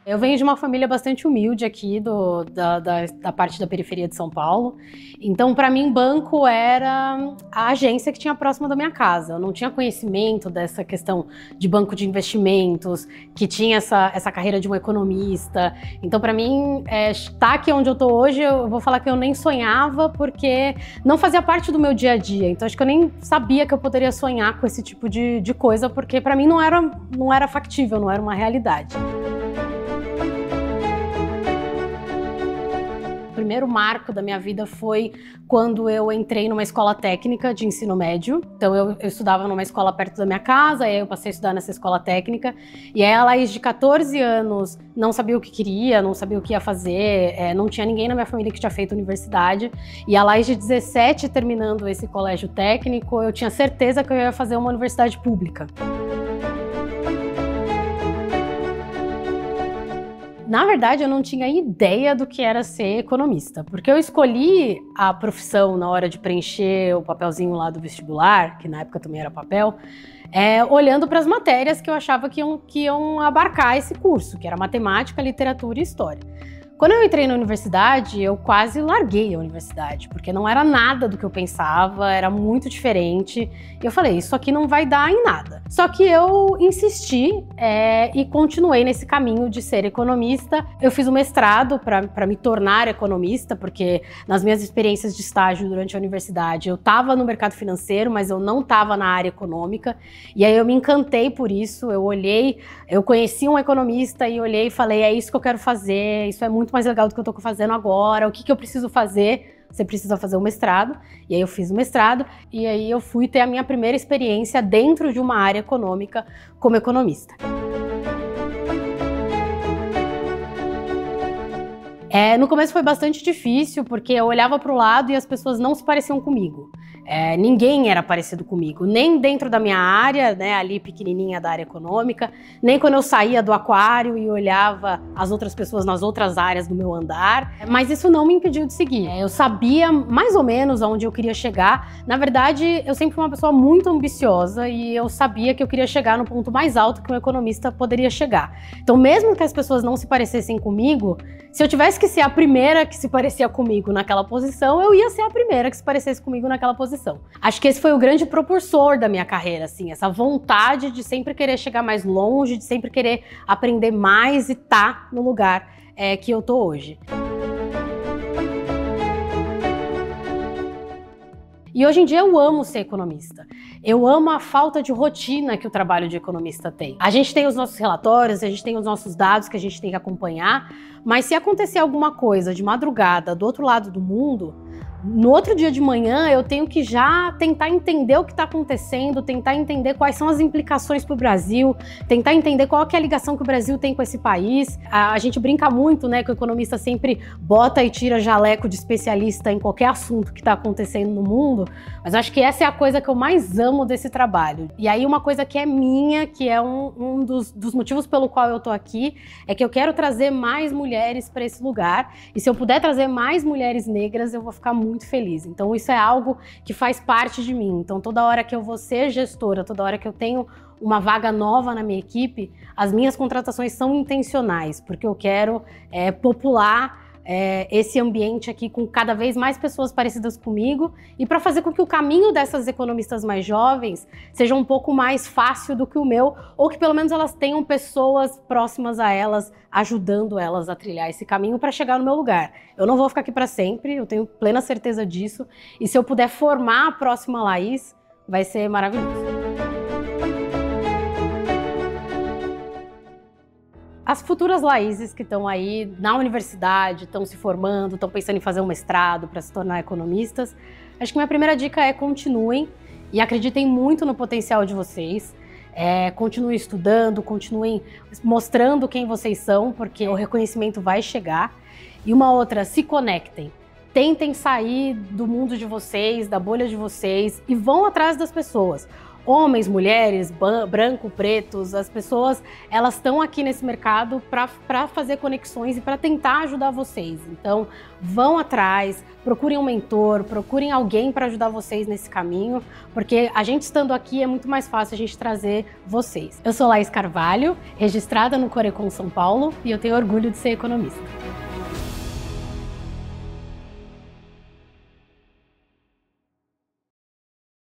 Eu venho de uma família bastante humilde aqui, da parte da periferia de São Paulo. Então, para mim, banco era a agência que tinha próxima da minha casa. Eu não tinha conhecimento dessa questão de banco de investimentos, que tinha essa carreira de um economista. Então, para mim, estar aqui onde eu estou hoje, eu vou falar que eu nem sonhava, porque não fazia parte do meu dia a dia. Então, acho que eu nem sabia que eu poderia sonhar com esse tipo de coisa, porque para mim não era factível, não era uma realidade. O primeiro marco da minha vida foi quando eu entrei numa escola técnica de ensino médio. Então eu estudava numa escola perto da minha casa, aí eu passei a estudar nessa escola técnica. E aí a Laís de 14 anos não sabia o que queria, não sabia o que ia fazer, não tinha ninguém na minha família que tinha feito universidade. E a Laís de 17 terminando esse colégio técnico, eu tinha certeza que eu ia fazer uma universidade pública. Na verdade, eu não tinha ideia do que era ser economista, porque eu escolhi a profissão na hora de preencher o papelzinho lá do vestibular, que na época também era papel, olhando para as matérias que eu achava que iam abarcar esse curso, que era matemática, literatura e história. Quando eu entrei na universidade, eu quase larguei a universidade, porque não era nada do que eu pensava, era muito diferente. E eu falei, isso aqui não vai dar em nada. Só que eu insisti e continuei nesse caminho de ser economista. Eu fiz um mestrado para me tornar economista, porque nas minhas experiências de estágio durante a universidade, eu estava no mercado financeiro, mas eu não estava na área econômica. E aí eu me encantei por isso, eu conheci um economista e olhei e falei, é isso que eu quero fazer, isso é muito mais legal do que eu estou fazendo agora, o que eu preciso fazer? Você precisa fazer o mestrado, e aí eu fiz o mestrado, e aí eu fui ter a minha primeira experiência dentro de uma área econômica como economista. No começo foi bastante difícil, porque eu olhava para o lado e as pessoas não se pareciam comigo. Ninguém era parecido comigo, nem dentro da minha área, né, ali pequenininha da área econômica, nem quando eu saía do aquário e olhava as outras pessoas nas outras áreas do meu andar, mas isso não me impediu de seguir. Eu sabia mais ou menos aonde eu queria chegar. Na verdade, eu sempre fui uma pessoa muito ambiciosa e eu sabia que eu queria chegar no ponto mais alto que um economista poderia chegar. Então, mesmo que as pessoas não se parecessem comigo, se eu tivesse que ser a primeira que se parecia comigo naquela posição, eu ia ser a primeira que se parecesse comigo naquela posição. Acho que esse foi o grande propulsor da minha carreira, assim, essa vontade de sempre querer chegar mais longe, de sempre querer aprender mais e estar no lugar que eu tô hoje. E hoje em dia eu amo ser economista. Eu amo a falta de rotina que o trabalho de economista tem. A gente tem os nossos relatórios, a gente tem os nossos dados que a gente tem que acompanhar, mas se acontecer alguma coisa de madrugada do outro lado do mundo, no outro dia de manhã eu tenho que já tentar entender o que está acontecendo, tentar entender quais são as implicações para o Brasil, tentar entender qual que é a ligação que o Brasil tem com esse país. A gente brinca muito, né, que o economista sempre bota e tira jaleco de especialista em qualquer assunto que está acontecendo no mundo, mas acho que essa é a coisa que eu mais amo desse trabalho. E aí uma coisa que é minha, que é um dos motivos pelo qual eu tô aqui, é que eu quero trazer mais mulheres para esse lugar, e se eu puder trazer mais mulheres negras, eu vou ficar muito feliz. Então isso é algo que faz parte de mim. Então toda hora que eu vou ser gestora, toda hora que eu tenho uma vaga nova na minha equipe, as minhas contratações são intencionais, porque eu quero popular esse ambiente aqui com cada vez mais pessoas parecidas comigo e para fazer com que o caminho dessas economistas mais jovens seja um pouco mais fácil do que o meu, ou que pelo menos elas tenham pessoas próximas a elas, ajudando elas a trilhar esse caminho para chegar no meu lugar. Eu não vou ficar aqui para sempre, eu tenho plena certeza disso, e se eu puder formar a próxima Laís, vai ser maravilhoso. As futuras Laíses que estão aí na universidade, estão se formando, estão pensando em fazer um mestrado para se tornar economistas, acho que minha primeira dica é continuem e acreditem muito no potencial de vocês. Continuem estudando, continuem mostrando quem vocês são, porque o reconhecimento vai chegar. E uma outra, se conectem. Tentem sair do mundo de vocês, da bolha de vocês e vão atrás das pessoas. homens, mulheres, branco, pretos, as pessoas, elas estão aqui nesse mercado para fazer conexões e para tentar ajudar vocês. Então, vão atrás, procurem um mentor, procurem alguém para ajudar vocês nesse caminho, porque a gente estando aqui é muito mais fácil a gente trazer vocês. Eu sou Laís Carvalho, registrada no Corecon São Paulo, e eu tenho orgulho de ser economista.